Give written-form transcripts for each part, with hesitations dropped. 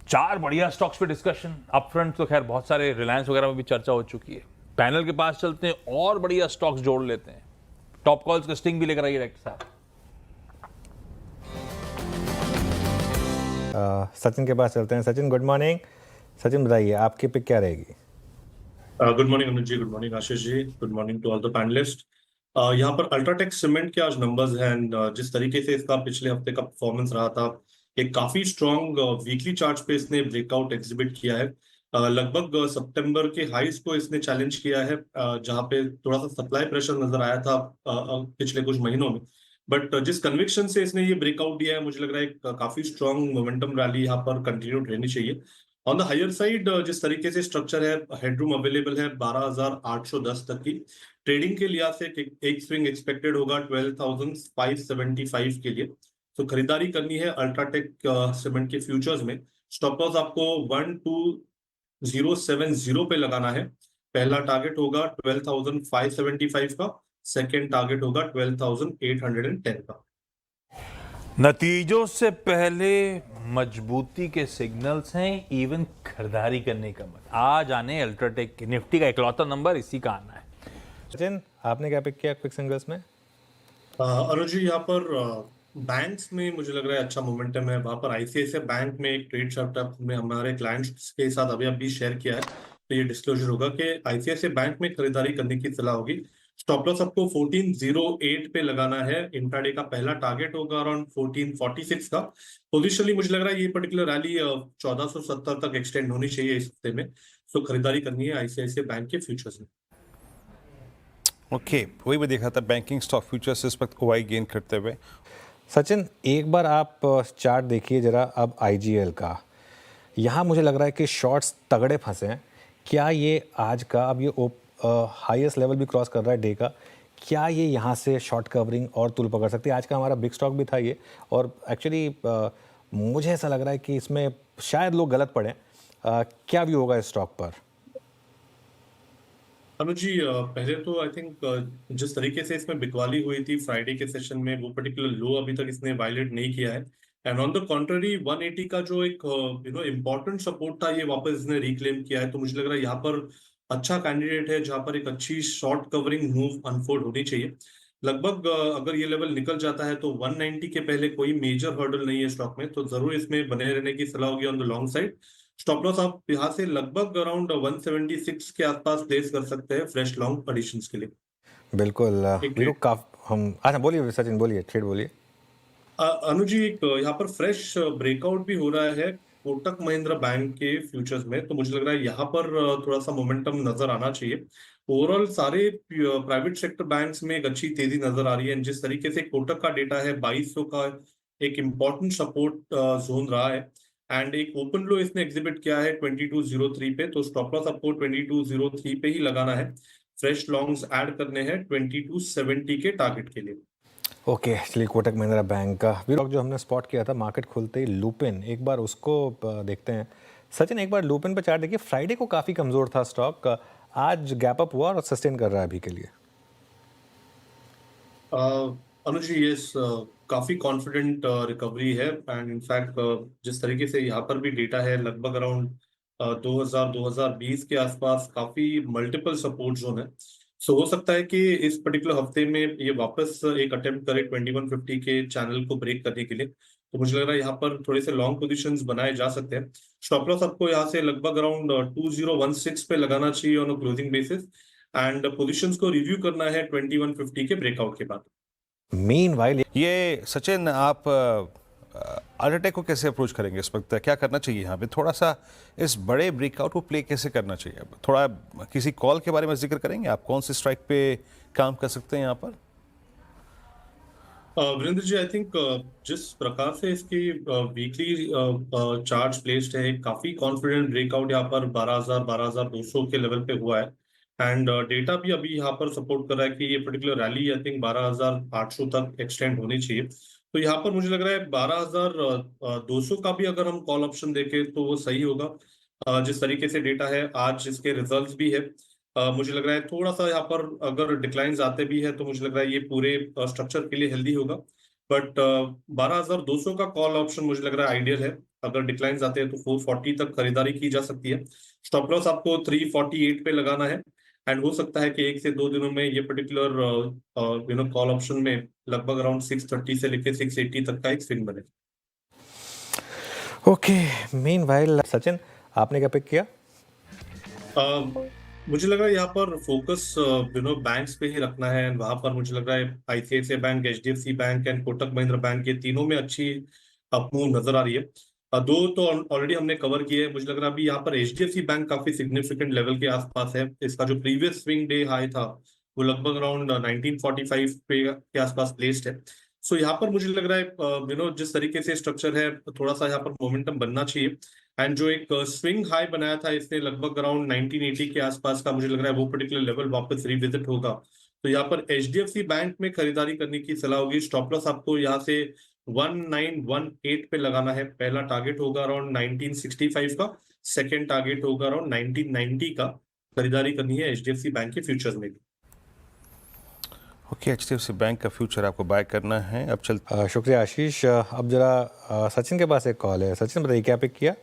चार बढ़िया स्टॉक्स पे डिस्कशन। अपफ्रंट तो खैर बहुत सारे रिलायंस वगैरह में भी चर्चा हो चुकी है। पैनल के पास चलते हैं और बढ़िया स्टॉक्स जोड़ लेते हैं। टॉप कॉल्स का स्टिंग भी लेकर आइए डायरेक्टर साहब। सचिन के पास चलते हैं। Sachin good morning. सचिन बताइए आपकी पिक क्या रहेगी? Good morning Anuj ji, good morning Ashish ji, good morning to all the panellist. यहाँ पर अल्ट्राटेक सीमेंट के आज नंबर्स हैं एंड जिस तरीके से इसका पिछले हफ्ते का परफॉर्मेंस रहा था, एक काफी स्ट्रॉन्ग वीकली चार्ट पे इसने ब्रेकआउट एग्जिबिट किया है। लगभग सितंबर के हाइस को इसने चैलेंज किया है, जहाँ पे थोड़ा सा सप्लाई प्रेशर नजर आया था पिछले कुछ महीनों में। बट जिस कन्विक्शन से इसने ये ब्रेकआउट दिया है, मुझे लग रहा है काफी स्ट्रॉन्ग मोमेंटम रैली यहाँ पर कंटिन्यू रहनी चाहिए। ऑन द हायर साइड जिस तरीके से स्ट्रक्चर है, हेडरूम अवेलेबल है 12,810 तक की। ट्रेडिंग के लिहाज से एक स्विंग एक्सपेक्टेड होगा 12,575 के लिए। तो खरीदारी करनी है अल्ट्राटेक सीमेंट के फ्यूचर्स में। स्टॉप लॉस आपको 12,070 पे लगाना है। पहला टारगेट होगा 12,575 का, सेकेंड टारगेट होगा 12,810 का। नतीजों से पहले मजबूती के सिग्नल्स हैं, इवन खरीदारी करने का मत। आज आने अल्ट्राटेक की निफ्टी का इकलौता नंबर इसी का आना है। सचिन आपने क्या पिक किया क्विक सिंगल्स में? अनुज जी, यहाँ पर बैंक्स में मुझे लग रहा है अच्छा मोमेंटम है। वहां पर आईसीआईसीआई बैंक में एक ट्रेड सेटअप में हमारे क्लाइंट्स के साथ अभी अभी शेयर किया है, तो ये डिस्क्लोजर होगा कि आईसीआईसीआई बैंक में खरीदारी करने की सलाह होगी। स्टॉप लॉस आपको 1408 पे लगाना है। इंट्राडे का पहला टारगेट होगा अराउंड 1446 का। पोजिशनली मुझे लग रहा है ये पर्टिकुलर रैली 1470 तक एक्सटेंड होनी चाहिए इस हफ्ते में। तो खरीदारी करनी है आईसीआईसीआई बैंक के फ्यूचर्स में। ओके, वही मैं देखा था बैंकिंग स्टॉक फ्यूचर्स इस वक्त ओआई गेन करते हुए। सचिन एक बार आप चार्ट देखिए जरा अब आईजीएल का। यहाँ मुझे लग रहा है कि शॉर्ट्स तगड़े फंसे हैं। क्या ये आज का अब ये हाईएस्ट लेवल भी क्रॉस कर रहा है डे का? क्या ये यहाँ से शॉर्ट कवरिंग और तूल पकड़ सकती है? आज का हमारा बिग स्टॉक भी था ये, और एक्चुअली मुझे ऐसा लग रहा है कि इसमें शायद लोग गलत पड़े। क्या व्यू होगा इस स्टॉक पर? अनुज जी, पहले तो आई थिंक जिस तरीके से इसमें बिकवाली हुई थी फ्राइडे के सेशन में, वो पर्टिकुलर लो अभी तक इसने वायलेट नहीं किया है। एंड ऑन द कॉन्ट्ररी 180 का जो एक इम्पोर्टेंट सपोर्ट था, ये वापस इसने रिक्लेम किया है। तो मुझे लग रहा है यहाँ पर अच्छा कैंडिडेट है जहाँ पर एक अच्छी शॉर्ट कवरिंग मूव अनफोल्ड होनी चाहिए। लगभग अगर ये लेवल निकल जाता है तो 190 के पहले कोई मेजर हर्डल नहीं है स्टॉक में, तो जरूर इसमें बने रहने की सलाह होगी on the long side. Stop loss आप यहाँ से लगभग अराउंड 176 के आसपास प्लेस कर सकते हैं फ्रेश लॉन्ग एडिशंस के लिए। बिल्कुल। एक वीरू हम अच्छा बोलिए सचिन, बोलिए ट्रेड बोलिए। अनुज जी, एक यहाँ पर फ्रेश ब्रेकआउट भी हो रहा है कोटक महिंद्रा बैंक के फ्यूचर्स में। तो मुझे लग रहा है यहाँ पर थोड़ा सा मोमेंटम नजर आना चाहिए। ओवरऑल सारे प्राइवेट सेक्टर बैंक्स में एक अच्छी तेजी नजर आ रही है। जिस तरीके से कोटक का डेटा है 2200 का एक इम्पॉर्टेंट सपोर्ट जोन रहा है, एंड एक ओपन लो इसने एग्जिबिट किया है 2203 पे। तो स्टॉप लॉस आपको 2203 पे ही लगाना है। फ्रेश लॉन्ग्स ऐड करने हैं 2270 के टारगेट के लिए। ओके, चलिए कोटक महिंद्रा बैंक का वीरू जो हमने स्पॉट किया था मार्केट खुलते ही लुपिन, एक बार उसको देखते हैं। सचिन एक बार लुपिन पे चार्ट देखिए। फ्राइडे को काफ़ी कमज़ोर था स्टॉक, आज गैप अप हुआ और सस्टेन कर रहा है अभी के लिए। अनुज जी, यस, काफी कॉन्फिडेंट रिकवरी है। एंड इनफैक्ट जिस तरीके से यहाँ पर भी डेटा है, लगभग अराउंड 2020 के आसपास काफी मल्टीपल सपोर्ट जोन है। सो हो सकता है कि इस पर्टिकुलर हफ्ते में ये वापस एक अटेम्प्ट करे 2150 के चैनल को ब्रेक करने के लिए। तो मुझे लग रहा है यहाँ पर थोड़े से लॉन्ग पोजीशंस बनाए जा सकते हैं। स्टॉप लॉस आपको यहाँ से लगभग अराउंड 2016 पे लगाना चाहिए on a closing basis, and positions को रिव्यू करना है 2150 के ब्रेकआउट के बाद। मीनवाइल ये सचिन, आप अल्ट्राटेक को कैसे अप्रोच करेंगे इस वक्त? क्या करना चाहिए यहाँ पे? थोड़ा सा इस बड़े ब्रेकआउट को प्ले कैसे करना चाहिए? थोड़ा किसी कॉल के बारे में जिक्र करेंगे आप? कौन सी स्ट्राइक पे काम कर सकते हैं यहाँ पर? वीरेंद्र जी, आई थिंक जिस प्रकार से इसकी वीकली चार्ज प्लेस्ड है, काफी कॉन्फिडेंट ब्रेकआउट यहाँ पर 12,000 12,200 के लेवल पे हुआ है। एंड डेटा भी अभी यहाँ पर सपोर्ट कर रहा है कि ये पर्टिकुलर रैली आई थिंक 12,800 तक एक्सटेंड होनी चाहिए। तो यहाँ पर मुझे लग रहा है 12,200 का भी अगर हम कॉल ऑप्शन देखें तो वो सही होगा। जिस तरीके से डेटा है, आज इसके रिजल्ट्स भी है। मुझे लग रहा है थोड़ा सा यहाँ पर अगर डिक्लाइंस आते भी है तो मुझे लग रहा है ये पूरे स्ट्रक्चर के लिए हेल्दी होगा। बट 12,200 का कॉल ऑप्शन मुझे लग रहा है आइडियल है। अगर डिक्लाइन आते हैं तो 440 तक खरीदारी की जा सकती है। स्टॉप लॉस आपको 348 पे लगाना है एंड हो सकता है कि 1 से 2 दिनों में ये पर्टिकुलर कॉल ऑप्शन में लगभग अराउंड 630 से लेके 680 तक का एक स्विंग बने। ओके, मीनवाइल सचिन, आपने क्या पिक किया? मुझे लग रहा है यहाँ पर फोकस बैंक्स पे ही रखना है एंड वहां पर मुझे लग रहा है ICICI bank, HDFC bank and Kotak Mahindra bank, ये तीनों में अच्छी अपमूव नजर आ रही है। दो तो ऑलरेडी हमने कवर किए हैं। मुझे लग रहा है अभी यहाँ पर एचडीएफसी बैंक काफी सिग्निफिकेंट लेवल के आसपास है। इसका जो प्रीवियस स्विंग डे हाई था वो लगभग अराउंड 1945 पे के आसपास प्लेस्ड है। सो यहाँ पर मुझे लग रहा है जिस तरीके से स्ट्रक्चर है थोड़ा सा यहाँ पर मोमेंटम बनना चाहिए एंड जो एक स्विंग हाई बनाया था इसने लगभग अराउंड 1980 के आसपास का, मुझे लग रहा है वो पर्टिकुलर लेवल वापस रिविजिट होगा। तो यहाँ पर एचडीएफसी बैंक में खरीदारी करने की सलाह होगी। स्टॉप लॉस आपको यहाँ से 1918 पे लगाना है। पहला टारगेट होगा अराउंड 1965 का, सेकेंड टारगेट होगा अराउंड 1990 का। खरीदारी करनी है एचडीएफसी बैंक के फ्यूचर्स में भी। ओके, एचडीएफसी बैंक का फ्यूचर आपको बाय करना है। अब चलते शुक्रिया आशीष। अब जरा सचिन के पास एक कॉल है। सचिन बताइए क्या पिक किया?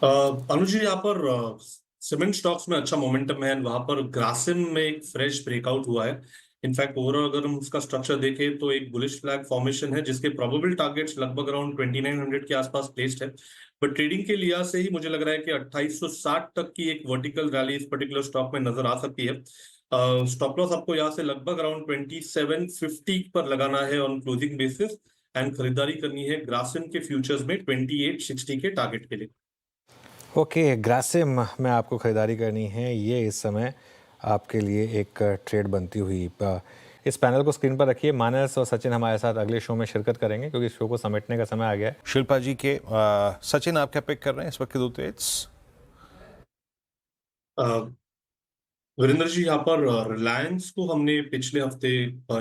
अनुज जी, यहाँ पर सीमेंट स्टॉक्स में अच्छा मोमेंटम है। वहां पर ग्रासिम में एक फ्रेश ब्रेकआउट हुआ है। इनफैक्ट ओवरऑल अगर हम उसका स्ट्रक्चर देखें तो एक बुलिश फ्लैग फॉर्मेशन है जिसके प्रोबेबल टारगेट्स लगभग अराउंड 2900 के आसपास प्लेस्ड है। बट ट्रेडिंग के लिहाज से ही मुझे लग रहा है कि 2860 तक की एक वर्टिकल रैली इस पर्टिकुलर स्टॉक में नजर आ सकती है। स्टॉप लॉस आपको यहाँ से लगभग अराउंड 2750 पर लगाना है ऑन क्लोजिंग बेसिस एंड खरीदारी करनी है ग्रासिम के फ्यूचर्स में 2860 के टारगेट के लिए। ओके, ग्रासिम में आपको ख़रीदारी करनी है। ये इस समय आपके लिए एक ट्रेड बनती हुई। इस पैनल को स्क्रीन पर रखिए। मानस और सचिन हमारे साथ अगले शो में शिरकत करेंगे क्योंकि शो को समेटने का समय आ गया है। शिल्पा जी के सचिन, आप क्या पिक कर रहे हैं इस वक्त के दो ट्रेड्स? वीरेंद्र जी, यहाँ पर रिलायंस को हमने पिछले हफ्ते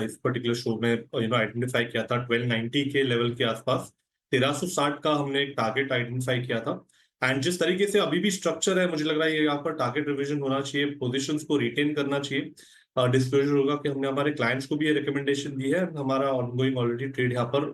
इस पर्टिकुलर शो में आइडेंटिफाई किया था 1290 के लेवल के आसपास। 1360 का हमने एक टारगेट आइडेंटिफाई किया था एंड जिस तरीके से अभी भी स्ट्रक्चर है मुझे लग रहा है ये यहाँ पर टारगेट रिवीजन होना चाहिए, पोजीशंस को रिटेन करना चाहिए। डिस्क्लोजर होगा कि हमने हमारे क्लाइंट्स को भी ये रिकमेंडेशन दी है। हमारा ऑनगोइंग ऑलरेडी ट्रेड यहाँ पर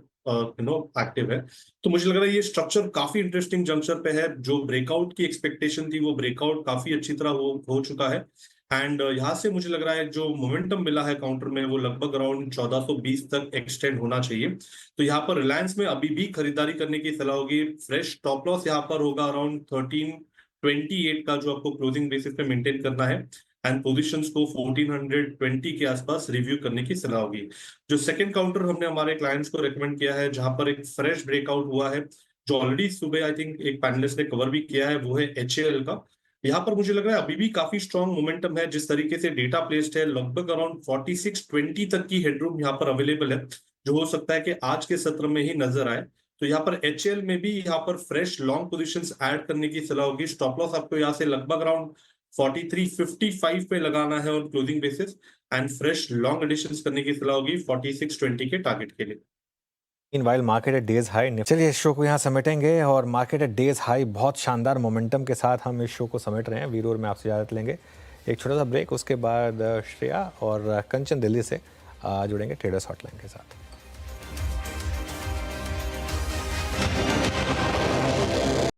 एक्टिव है। तो मुझे लग रहा है ये स्ट्रक्चर काफी इंटरेस्टिंग जंक्शन पे है। जो ब्रेकआउट की एक्सपेक्टेशन थी वो ब्रेकआउट काफी अच्छी तरह हो चुका है एंड यहाँ से मुझे लग रहा है जो मोमेंटम मिला है काउंटर में वो लगभग अराउंड 1420 तक एक्सटेंड होना चाहिए। तो यहाँ पर रिलायंस में अभी भी खरीदारी करने की सलाह होगी। फ्रेश स्टॉप लॉस यहाँ पर होगा अराउंड 1328 का जो आपको क्लोजिंग बेसिस पे मेंटेन करना है एंड पोजीशंस को 1420 के आसपास रिव्यू करने की सलाह होगी। जो सेकंड काउंटर हमने हमारे क्लाइंट्स को रेकमेंड किया है जहां पर एक फ्रेश ब्रेकआउट हुआ है जो ऑलरेडी सुबह आई थिंक एक पैनलिस्ट ने कवर भी किया है, वो है एचएएल का। यहाँ पर मुझे लग रहा है अभी भी काफी स्ट्रॉन्ग मोमेंटम है। जिस तरीके से डेटा प्लेस्ड है लगभग अराउंड 4620 तक की हेडरूम यहाँ पर अवेलेबल है जो हो सकता है कि आज के सत्र में ही नजर आए। तो यहाँ पर एचएएल में भी यहाँ पर फ्रेश लॉन्ग पोजीशंस ऐड करने की सलाह होगी। स्टॉप लॉस आपको यहाँ से लगभग अराउंड 4355 पे लगाना है on closing basis and fresh long additions करने की सलाह होगी 4620 के टारगेट के लिए। Meanwhile market at day's high. चलिए इस शो को यहाँ समेटेंगे और मार्केट एट डेज हाई बहुत शानदार मोमेंटम के साथ हम इस शो को समेट रहे हैं। वीरू और मैं आपसे इजाज़त लेंगे। एक छोटा सा ब्रेक, उसके बाद श्रेया और कंचन दिल्ली से जुड़ेंगे ट्रेडर्स हॉटलाइन के साथ।